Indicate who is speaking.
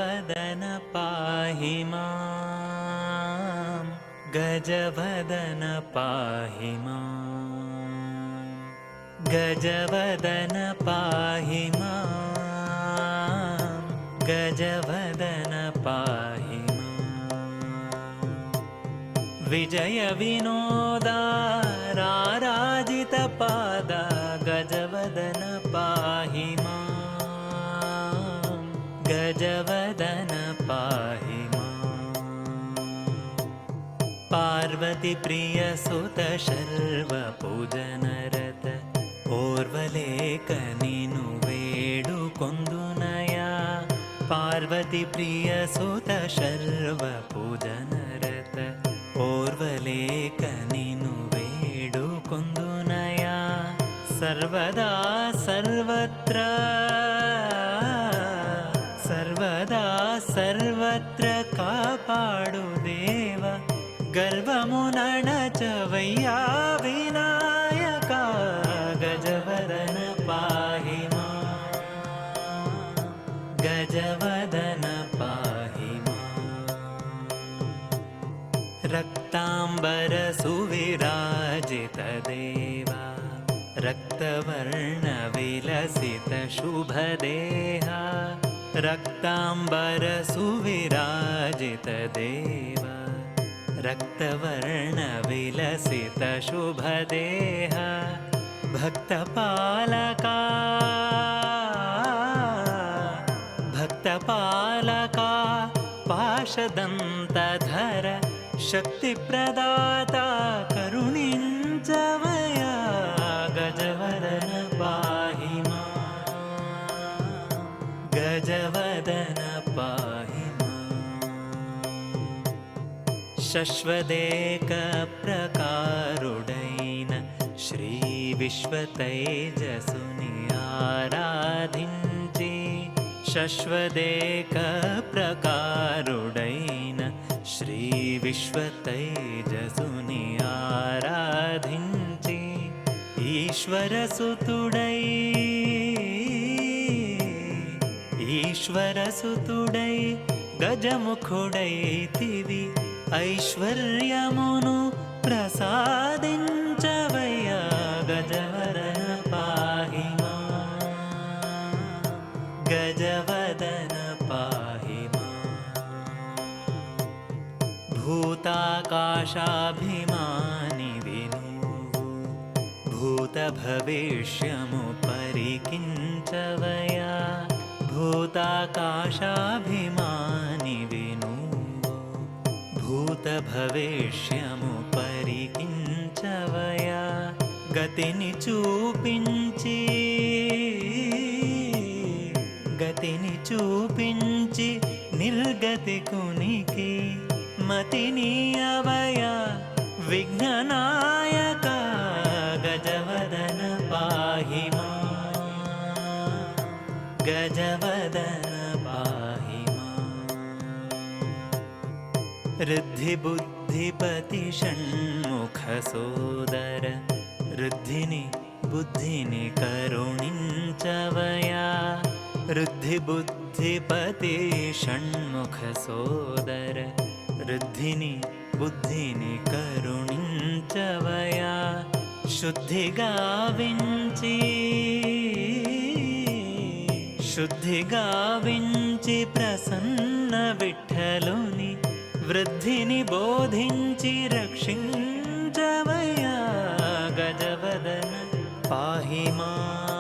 Speaker 1: गजवदन पाहि मां गजवदन पाहि मां गजवदन पाहि मां गजवदन पाहि मां विजय विनोदा राराजितपादा गजवदन पाहि मां गजवदन पाहि मां पार्वती प्रिय सुत शर्वपूजनरत ओर्वलेकनिनु वेडुकोंदुनया पार्वती प्रिय सुत शर्वपूजनरत ओर्वलेकनिनु वेडुकोंदुनया सर्वदा सर्वत्र सर्वदा सर्वत्र कापाडु देव गर्वमुनणचवय्या विनायका गजवदन पाहि मां गजवदन पाहि मां रक्तांबर सुविराजित देवा रक्तवर्ण विलसित शुभदेहा रक्तांबर सुविराजित देवा रक्तवर्ण विलसित शुभदेहा भक्तपालका भक्तपालका पाशदन्तधर शक्तिप्रदाता करुणिंचवया गजवदन पाहि मां गजवदन पाहि शश्वदेक प्रकारुडैन श्री विश्वतैजसुनि आराधिंचि शश्वदेक प्रकारुडैन श्री विश्वतैजसुनि आराधिंचि ईश्वरसुतुडै गजमुखुडैतिवि ऐश्वर्यमुनु प्रसादिंचवया गजवदन पाहि मां गजवदन पाहि मां भूताकाशाभिमानि विनुवु भूतभविष्यमु परिकिंचवया भूताकाशाभिमानि विनुवु भूतभविष्यमु परिकिंचवया गतिनि చూపించి నిర్గతి కునికి మతిని అవయా విఘ్ననాయక గజవదన పాహి మాం गजवदन पाहि मां ऋद्धि बुद्धिपति षण्मुख सोदर ऋद्धिनि बुद्धिनि करुणिंचवया ऋद्धि बुद्धिपति षण्मुख सोदर ऋद्धिनि बुद्धिनि करुणिंचवया शुद्धि गाविंచి ప్రసన్న విఠలుని వృద్ధిని బోధించి రక్షించవయ్యా గజవదన పాహి మాం